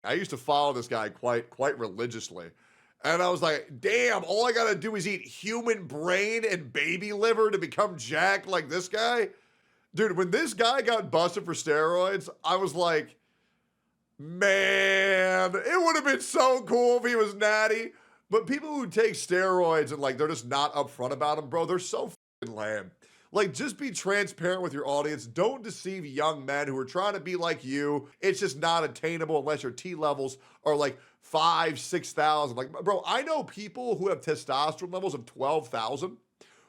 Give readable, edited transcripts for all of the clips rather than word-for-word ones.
I used to follow this guy quite religiously. And I was like, damn, all I gotta do is eat human brain and baby liver to become jacked like this guy. Dude, when this guy got busted for steroids, I was like, man, it would have been so cool if he was natty. But people who take steroids and like they're just not upfront about them, bro, they're so fucking lame. Like, just be transparent with your audience. Don't deceive young men who are trying to be like you. It's just not attainable unless your T levels are like 5, 6,000. Like, bro, I know people who have testosterone levels of 12,000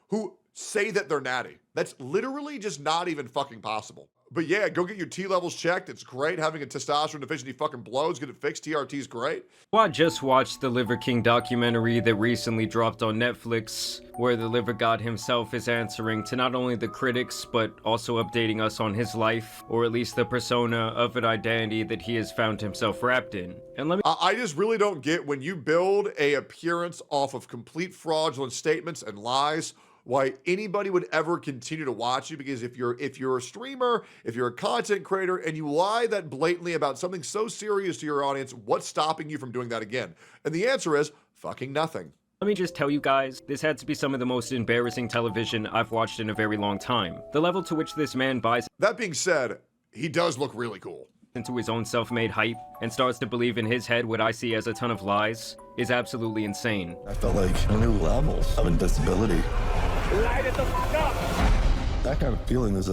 who say that they're natty. That's literally just not even fucking possible. But yeah, go get your T levels checked. It's great. Having a testosterone deficiency fucking blows. Get it fixed. TRT is great. Well, I just watched the Liver King documentary that recently dropped on Netflix, where the liver god himself is answering to not only the critics, but also updating us on his life, or at least the persona of an identity that he has found himself wrapped in. And let me- I just really don't get when you build a appearance off of complete fraudulent statements and lies, why anybody would ever continue to watch you. Because if you're a streamer, if you're a content creator, and you lie that blatantly about something so serious to your audience, what's stopping you from doing that again? And the answer is fucking nothing. Let me just tell you guys, this had to be some of the most embarrassing television I've watched in a very long time. The level to which this man buys That being said, he does look really cool. into his own self-made hype and starts to believe in his head what I see as a ton of lies is absolutely insane. I felt like new levels of invincibility. Light it the fuck up! That kind of feeling is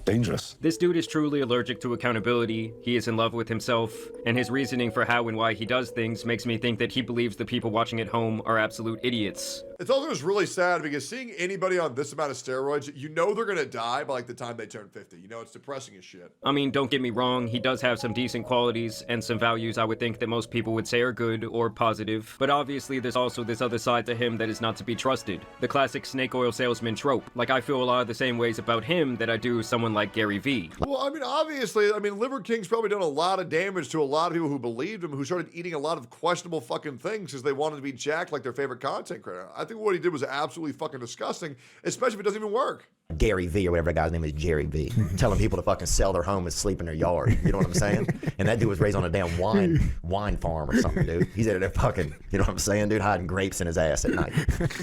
dangerous. This dude is truly allergic to accountability, he is in love with himself, and his reasoning for how and why he does things makes me think that he believes the people watching at home are absolute idiots. It's also just really sad because seeing anybody on this amount of steroids, you know they're gonna die by like the time they turn 50. You know, it's depressing as shit. I mean, don't get me wrong, he does have some decent qualities and some values I would think that most people would say are good or positive, but obviously there's also this other side to him that is not to be trusted. The classic snake oil salesman trope. Like, I feel a lot of the same ways about him that I do someone like Gary Vee. Well, I mean, obviously, Liver King's probably done a lot of damage to a lot of people who believed him, who started eating a lot of questionable fucking things because they wanted to be jacked like their favorite content creator. I think what he did was absolutely fucking disgusting, especially if it doesn't even work. Gary V or whatever that guy's name is, Jerry V, telling people to fucking sell their home and sleep in their yard. You know what I'm saying? And that dude was raised on a damn wine farm or something, dude. He's out there fucking, you know what I'm saying, dude, hiding grapes in his ass at night.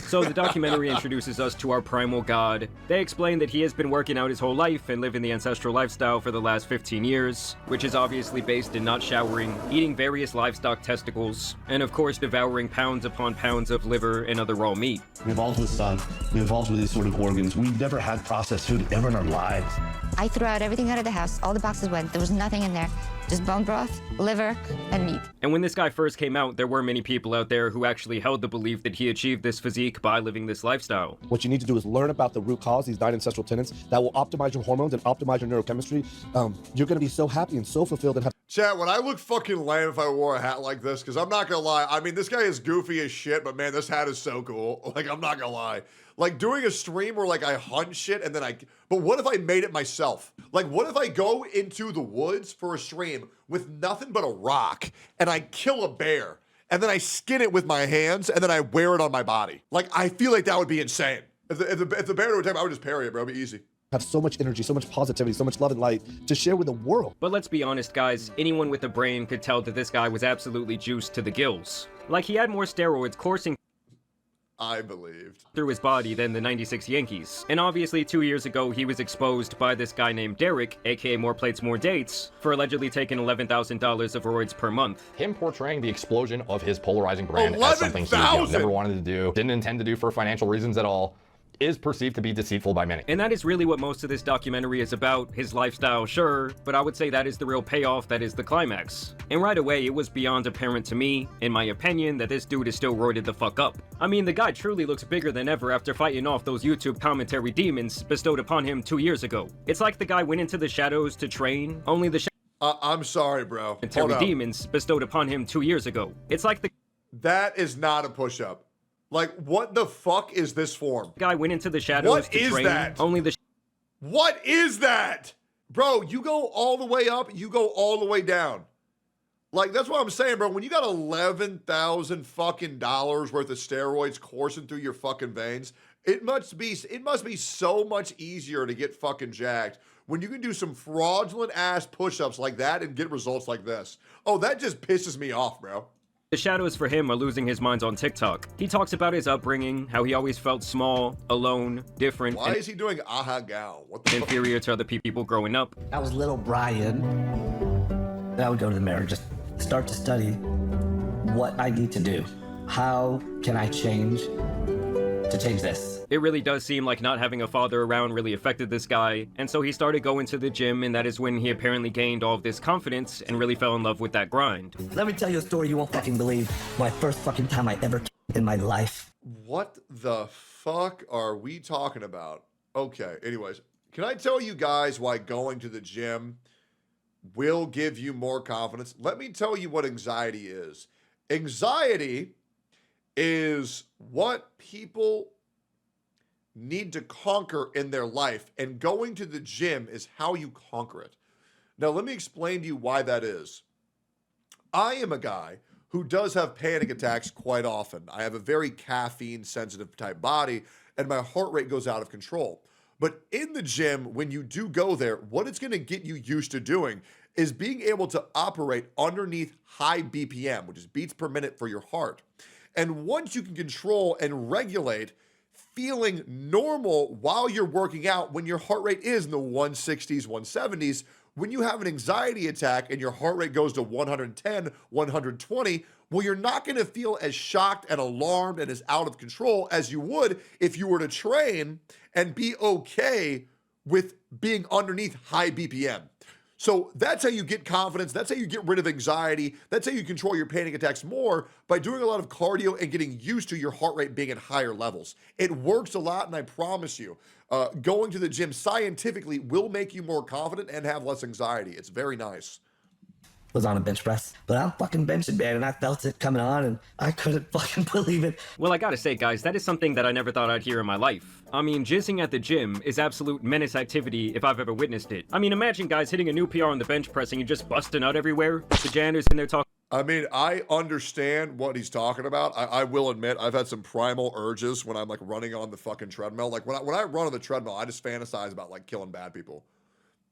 So the documentary introduces us to our primal god. They explain that he has been working out his whole life and living the ancestral lifestyle for the last 15 years, which is obviously based in not showering, eating various livestock testicles, and of course devouring pounds upon pounds of liver and other raw meat. We evolved with sun. We evolved with these sort of organs. We've never had processed food ever in our lives. I threw out everything out of the house. All the boxes went. There was nothing in there. Just bone broth, liver, and meat. And when this guy first came out, there were many people out there who actually held the belief that he achieved this physique by living this lifestyle. What you need to do is learn about the root cause, these 9 ancestral tenets, that will optimize your hormones and optimize your neurochemistry. You're gonna be so happy and so fulfilled and have. Chat, would I look fucking lame if I wore a hat like this? Because I'm not gonna lie. I mean, this guy is goofy as shit, but man, this hat is so cool. Like, I'm not gonna lie. Like, doing a stream where, like, I hunt shit and then but what if I made it myself? Like, what if I go into the woods for a stream with nothing but a rock and I kill a bear and then I skin it with my hands and then I wear it on my body? Like, I feel like that would be insane. If the bear would attack me, I would just parry it, bro. It'd be easy. Have so much energy, so much positivity, so much love and light to share with the world. But let's be honest, guys, anyone with a brain could tell that this guy was absolutely juiced to the gills. Like, he had more steroids coursing I believed through his body than the 96 Yankees. And obviously 2 years ago, he was exposed by this guy named Derek, aka More Plates, More Dates, for allegedly taking $11,000 of roids per month. Him portraying the explosion of his polarizing brand as something he never wanted to do, didn't intend to do for financial reasons at all, is perceived to be deceitful by many. And that is really what most of this documentary is about. His lifestyle, sure, but I would say that is the real payoff, that is the climax. And right away, it was beyond apparent to me, in my opinion, that this dude is still roided the fuck up. I mean, the guy truly looks bigger than ever after fighting off those YouTube commentary demons bestowed upon him 2 years ago. It's like the guy went into the shadows to train, only the I'm sorry, bro. commentary demons bestowed upon him 2 years ago. It's like the That is not a push-up. Like, what the fuck is this form? Guy went into the shadows to train. That? Only the What is that? Bro, you go all the way up, you go all the way down. Like, that's what I'm saying, bro. When you got 11,000 fucking dollars worth of steroids coursing through your fucking veins, it must be so much easier to get fucking jacked when you can do some fraudulent ass push-ups like that and get results like this. Oh, that just pisses me off, bro. The shadows for him are losing his mind on TikTok. He talks about his upbringing, how he always felt small, alone, different, Why is he doing aha gal? What the inferior to other people growing up. I was little Brian. I would go to the mirror, just start to study what I need to do. How can I change to change this? It really does seem like not having a father around really affected this guy, and so he started going to the gym, and that is when he apparently gained all of this confidence and really fell in love with that grind. Let me tell you a story you won't fucking believe. My first fucking time I ever in my life. What the fuck are we talking about? Okay, anyways, can I tell you guys why going to the gym will give you more confidence? Let me tell you what anxiety is. Anxiety is what people need to conquer in their life, and going to the gym is how you conquer it. Now, let me explain to you why that is. I am a guy who does have panic attacks quite often. I have a very caffeine-sensitive type body, and my heart rate goes out of control. But in the gym, when you do go there, what it's going to get you used to doing is being able to operate underneath high BPM, which is beats per minute for your heart. And once you can control and regulate feeling normal while you're working out, when your heart rate is in the 160s, 170s, when you have an anxiety attack and your heart rate goes to 110, 120, well, you're not going to feel as shocked and alarmed and as out of control as you would if you were to train and be okay with being underneath high BPM. So that's how you get confidence. That's how you get rid of anxiety. That's how you control your panic attacks more, by doing a lot of cardio and getting used to your heart rate being at higher levels. It works a lot, and I promise you, going to the gym scientifically will make you more confident and have less anxiety. It's very nice. Was on a bench press, but I'm fucking benching, man, and I felt it coming on, and I couldn't fucking believe it. Well, I gotta say, guys, that is something that I never thought I'd hear in my life. I mean, jizzing at the gym is absolute menace activity if I've ever witnessed it. I mean, imagine guys hitting a new PR on the bench press and you just busting out everywhere. The janitor's in there talking. I mean, I understand what he's talking about. I will admit, I've had some primal urges when I'm like running on the fucking treadmill. Like when I run on the treadmill, I just fantasize about like killing bad people.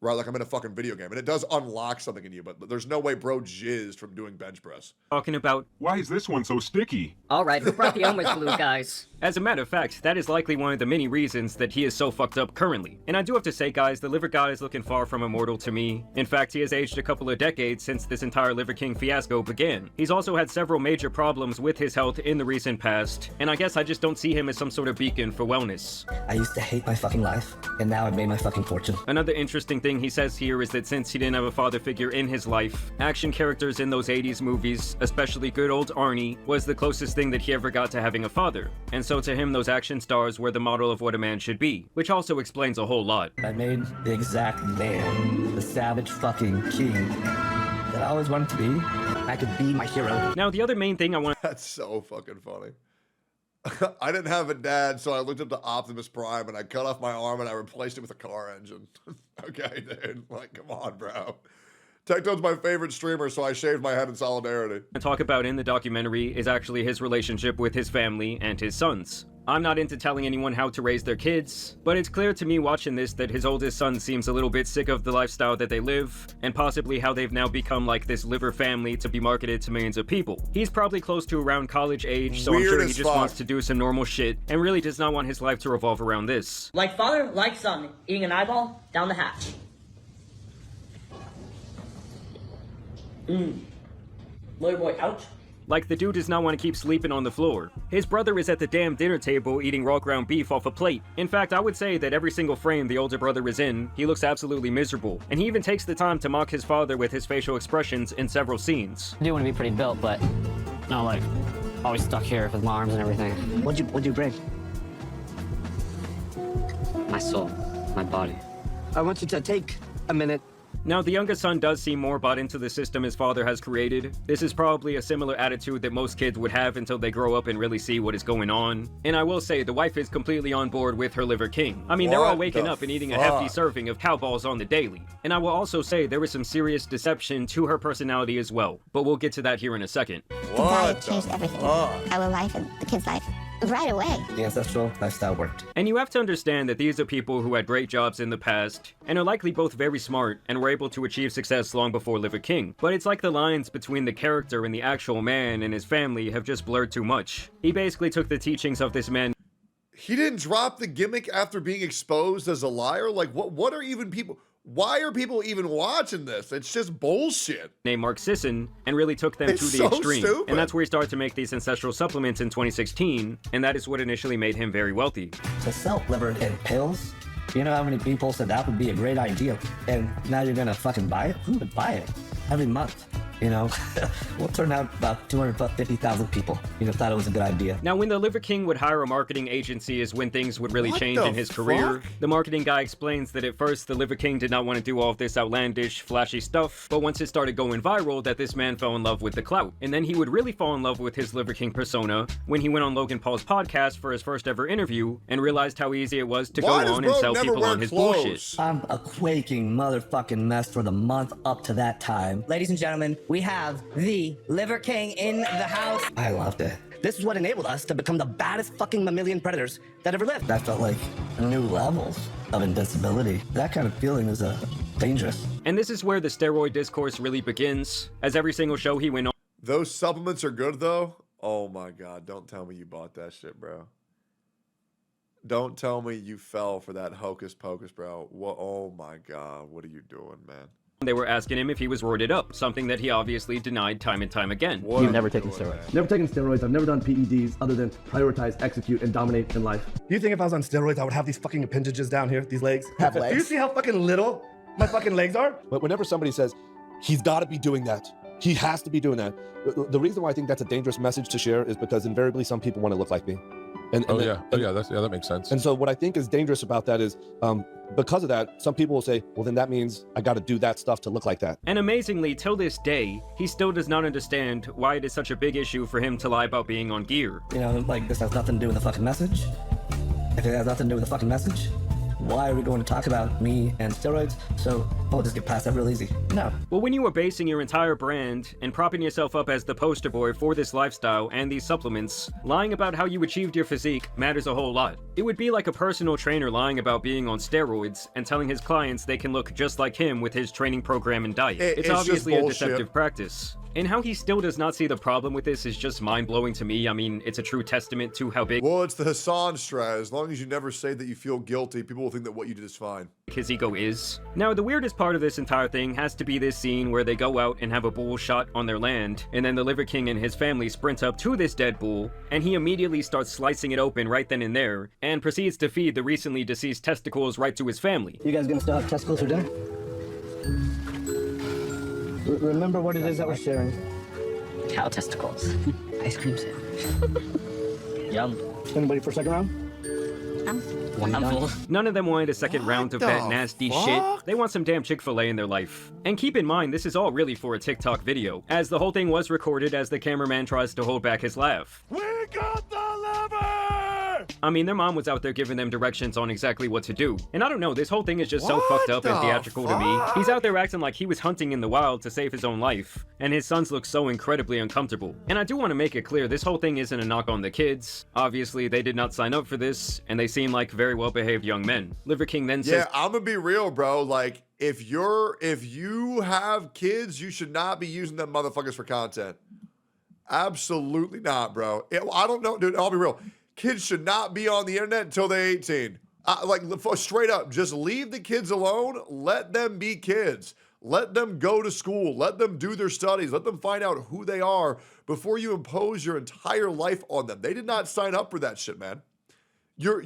Right, like I'm in a fucking video game, and it does unlock something in you, but there's no way bro jizzed from doing bench press. Talking about, why is this one so sticky? All right, who brought the omelet glue, guys? As a matter of fact, that is likely one of the many reasons that he is so fucked up currently. And I do have to say, guys, the Liver God is looking far from immortal to me. In fact, he has aged a couple of decades since this entire Liver King fiasco began. He's also had several major problems with his health in the recent past, and I guess I just don't see him as some sort of beacon for wellness. I used to hate my fucking life, and now I've made my fucking fortune. Another interesting thing he says here is that since he didn't have a father figure in his life, action characters in those 80s movies, especially good old Arnie, was the closest thing that he ever got to having a father. And so to him, those action stars were the model of what a man should be, which also explains a whole lot. I made the exact man, the savage fucking king that I always wanted to be. I could be my hero. Now, the other main thing I want— That's so fucking funny. I didn't have a dad, so I looked up to Optimus Prime and I cut off my arm and I replaced it with a car engine. Okay, dude. Like, come on, bro. Tectone's my favorite streamer, so I shaved my head in solidarity. to talk about in the documentary is actually his relationship with his family and his sons. I'm not into telling anyone how to raise their kids, but it's clear to me watching this that his oldest son seems a little bit sick of the lifestyle that they live, and possibly how they've now become like this liver family to be marketed to millions of people. He's probably close to around college age, so I'm sure he just wants to do some normal shit, and really does not want his life to revolve around this. Like father, like son, eating an eyeball down the hatch. Little boy, ouch. Like, the dude does not want to keep sleeping on the floor. His brother is at the damn dinner table eating raw ground beef off a plate. In fact, I would say that every single frame the older brother is in, he looks absolutely miserable. And he even takes the time to mock his father with his facial expressions in several scenes. I do want to be pretty built, but not like always stuck here with my arms and everything. What'd you bring? My soul, my body. I want you to take a minute. Now, the youngest son does seem more bought into the system his father has created. This is probably a similar attitude that most kids would have until they grow up and really see what is going on. And I will say, the wife is completely on board with her liver king. I mean, they're all waking up and eating a hefty serving of cow balls on the daily. And I will also say there is some serious deception to her personality as well. But we'll get to that here in a second. Diet changed everything. Our life and the kid's life. right away. The ancestral lifestyle worked. And you have to understand that these are people who had great jobs in the past, and are likely both very smart, and were able to achieve success long before Liver King. But it's like the lines between the character and the actual man and his family have just blurred too much. He basically took the teachings of this man. He didn't drop the gimmick after being exposed as a liar? Like, what are even people... Why are people even watching this? It's just bullshit. Named Mark Sisson, and really took them to the extreme. Stupid. And that's where he started to make these ancestral supplements in 2016, and that is what initially made him very wealthy. To sell liver in pills, you know how many people said that would be a great idea? And now you're gonna fucking buy it? Who would buy it? Every month. You know, we'll turn out about 250,000 people, thought it was a good idea. Now, when the Liver King would hire a marketing agency is when things would really change in his career. The marketing guy explains that at first, the Liver King did not want to do all of this outlandish, flashy stuff, but once it started going viral, that this man fell in love with the clout. And then he would really fall in love with his Liver King persona when he went on Logan Paul's podcast for his first ever interview and realized how easy it was to go on and sell people on his bullshit. I'm a quaking motherfucking mess for the month up to that time. Ladies and gentlemen, we have the Liver King in the house. I loved it. This is what enabled us to become the baddest fucking mammalian predators that ever lived. That felt like new levels of invincibility. That kind of feeling is dangerous. And this is where the steroid discourse really begins, as every single show he went on. Those supplements are good, though. Oh my God, don't tell me you bought that shit, bro. Don't tell me you fell for that hocus pocus, bro. What? Oh my God, what are you doing, man? They were asking him if he was roided up, something that he obviously denied time and time again. You've never taken steroids. Never taken steroids. I've never done PEDs other than prioritize, execute, and dominate in life. Do you think if I was on steroids, I would have these fucking appendages down here, these legs? Have legs? Do you see how fucking little my fucking legs are? But whenever somebody says, he's got to be doing that, he has to be doing that, the reason why I think that's a dangerous message to share is because invariably some people want to look like me. That makes sense. And so what I think is dangerous about that is, because of that, some people will say, well, then that means I got to do that stuff to look like that. And amazingly, till this day, he still does not understand why it is such a big issue for him to lie about being on gear. This has nothing to do with the fucking message. If it has nothing to do with the fucking message, why are we going to talk about me and steroids? So we'll just get past that real easy. No. Well, when you are basing your entire brand and propping yourself up as the poster boy for this lifestyle and these supplements, lying about how you achieved your physique matters a whole lot. It would be like a personal trainer lying about being on steroids and telling his clients they can look just like him with his training program and diet. It's obviously a deceptive practice. And how he still does not see the problem with this is just mind-blowing to me. I mean, it's a true testament to how big... Well, it's the Hassan strat. As long as you never say that you feel guilty, people will think that what you did is fine. His ego is. Now, the weirdest part of this entire thing has to be this scene where they go out and have a bull shot on their land, and then the Liver King and his family sprint up to this dead bull, and he immediately starts slicing it open right then and there, and proceeds to feed the recently deceased testicles right to his family. You guys gonna still have testicles for dinner? Remember what it is that we're sharing. Cow testicles. Ice cream sandwich. Yum. Anybody for a second round? None of them wanted a second round of that nasty shit. They want some damn Chick-fil-A in their life. And keep in mind, this is all really for a TikTok video, as the whole thing was recorded as the cameraman tries to hold back his laugh. We got the lever! I mean, their mom was out there giving them directions on exactly what to do. And I don't know, this whole thing is just so fucked up and theatrical to me. He's out there acting like he was hunting in the wild to save his own life, and his sons look so incredibly uncomfortable. And I do want to make it clear, this whole thing isn't a knock on the kids. Obviously, they did not sign up for this, and they seem like very well-behaved young men. Liver King then says... Yeah, I'm gonna be real, bro. Like, if you have kids, you should not be using them motherfuckers for content. Absolutely not, bro. I don't know, dude, I'll be real. Kids should not be on the internet until they're 18. Like, straight up, just leave the kids alone. Let them be kids. Let them go to school. Let them do their studies. Let them find out who they are before you impose your entire life on them. They did not sign up for that shit, man. Your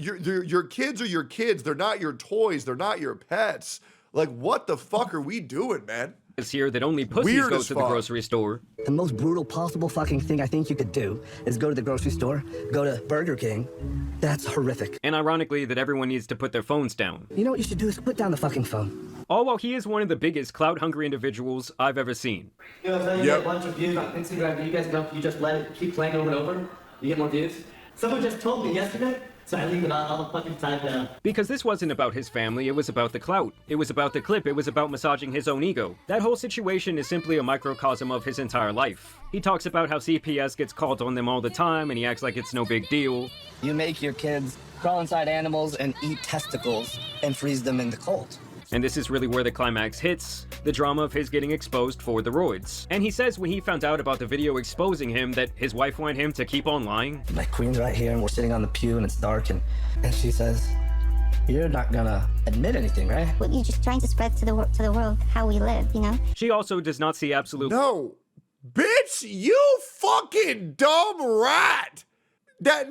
kids are your kids. They're not your toys. They're not your pets. Like, what the fuck are we doing, man? It's here that only pussies go to the grocery store. The most brutal possible fucking thing I think you could do is go to the grocery store, go to Burger King. That's horrific. And ironically, that everyone needs to put their phones down. You know what you should do is put down the fucking phone. All while he is one of the biggest clout-hungry individuals I've ever seen. You know, you get a bunch of views on Instagram, you guys know, you just let it keep playing over and over, you get more views. Someone just told me yesterday So I leave it all the fucking time now. Because this wasn't about his family, it was about the clout. It was about the clip, it was about massaging his own ego. That whole situation is simply a microcosm of his entire life. He talks about how CPS gets called on them all the time and he acts like it's no big deal. You make your kids crawl inside animals and eat testicles and freeze them in the cold. And this is really where the climax hits, the drama of his getting exposed for the roids. And he says when he found out about the video exposing him that his wife wanted him to keep on lying. My queen's right here and we're sitting on the pew and it's dark and she says, you're not gonna admit anything, right? Well, you're just trying to spread to the world how we live, you know? She also does not see absolute— No. Bitch, you fucking dumb rat. That's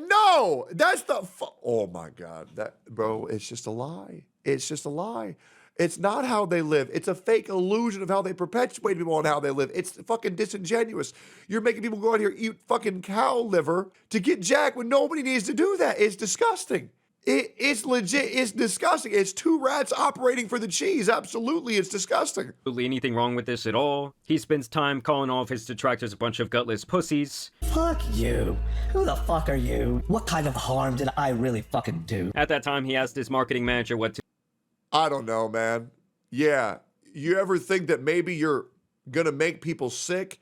the oh my God. Bro, it's just a lie. It's just a lie. It's not how they live. It's a fake illusion of how they perpetuate people on how they live. It's fucking disingenuous. You're making people go out here and eat fucking cow liver to get jacked when nobody needs to do that. It's disgusting. It's legit. It's disgusting. It's two rats operating for the cheese. Absolutely, it's disgusting. Absolutely anything wrong with this at all. He spends time calling all of his detractors a bunch of gutless pussies. Fuck you. Who the fuck are you? What kind of harm did I really fucking do? At that time, he asked his marketing manager what to— I don't know, man. Yeah. You ever think that maybe you're going to make people sick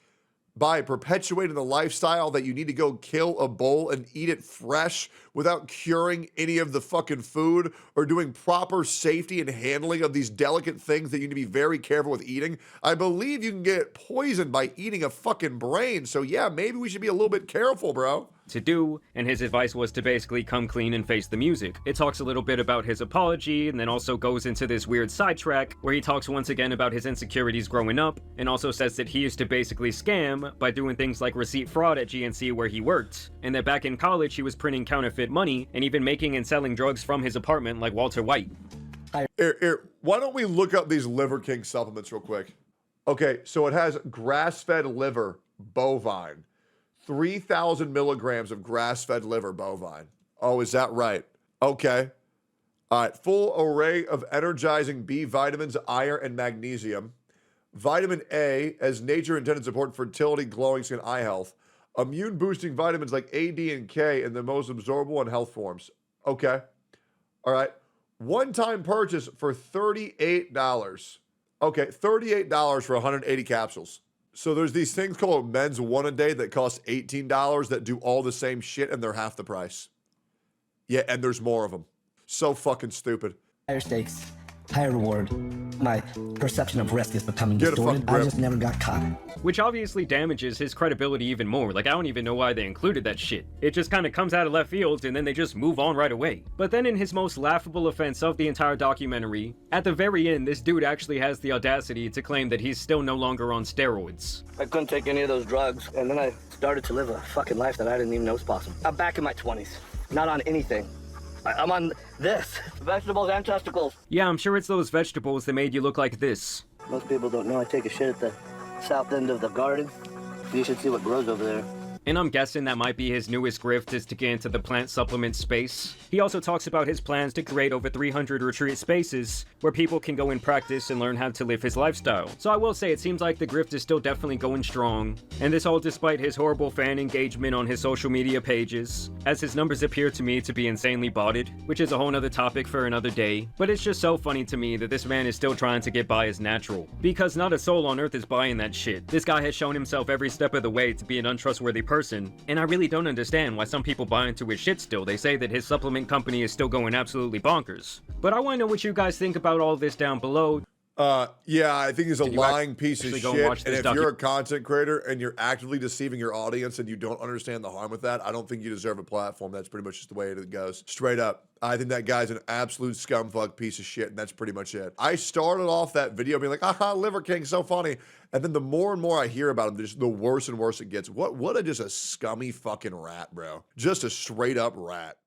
by perpetuating the lifestyle that you need to go kill a bull and eat it fresh without curing any of the fucking food or doing proper safety and handling of these delicate things that you need to be very careful with eating? I believe you can get poisoned by eating a fucking brain. So yeah, maybe we should be a little bit careful, bro. To do, and his advice was to basically come clean and face the music. It talks a little bit about his apology, and then also goes into this weird sidetrack where he talks once again about his insecurities growing up, and also says that he used to basically scam by doing things like receipt fraud at GNC where he worked, and that back in college he was printing counterfeit money, and even making and selling drugs from his apartment like Walter White. Here, why don't we look up these Liver King supplements real quick? Okay, so it has grass-fed liver, bovine. 3,000 milligrams of grass-fed liver bovine. Oh, is that right? Okay. All right. Full array of energizing B vitamins, iron, and magnesium. Vitamin A, as nature intended to support fertility, glowing skin, eye health. Immune-boosting vitamins like A, D, and K in the most absorbable and health forms. Okay. All right. One-time purchase for $38. Okay, $38 for 180 capsules. So there's these things called men's one a day that cost $18 that do all the same shit and they're half the price. Yeah, and there's more of them. So fucking stupid. Higher stakes, higher reward. My perception of risk is becoming Get a distorted. fucking grip. I just never got caught. Which obviously damages his credibility even more. Like, I don't even know why they included that shit. It just kind of comes out of left field and then they just move on right away. But then in his most laughable offense of the entire documentary, at the very end, this dude actually has the audacity to claim that he's still no longer on steroids. I couldn't take any of those drugs, and then I started to live a fucking life that I didn't even know was possible. I'm back in my 20s, not on anything. I'm on this. Vegetables and testicles. Yeah, I'm sure it's those vegetables that made you look like this. Most people don't know I take a shit at the south end of the garden. You should see what grows over there. And I'm guessing that might be his newest grift, is to get into the plant supplement space. He also talks about his plans to create over 300 retreat spaces where people can go and practice and learn how to live his lifestyle. So I will say it seems like the grift is still definitely going strong. And this all despite his horrible fan engagement on his social media pages, as his numbers appear to me to be insanely botted, which is a whole nother topic for another day. But it's just so funny to me that this man is still trying to get by as natural. Because not a soul on earth is buying that shit. This guy has shown himself every step of the way to be an untrustworthy person, and I really don't understand why some people buy into his shit still. They say that his supplement company is still going absolutely bonkers. But I want to know what you guys think about all this down below. Yeah, I think he's a lying piece of go and shit. watch And this if you're a content creator and you're actively deceiving your audience and you don't understand the harm with that, I don't think you deserve a platform. That's pretty much just the way it goes. Straight up. I think that guy's an absolute scumfuck piece of shit, and that's pretty much it. I started off that video being like, aha, Liver King, so funny. And then the more and more I hear about him, just the worse and worse it gets. What just a scummy fucking rat, bro. Just a straight up rat.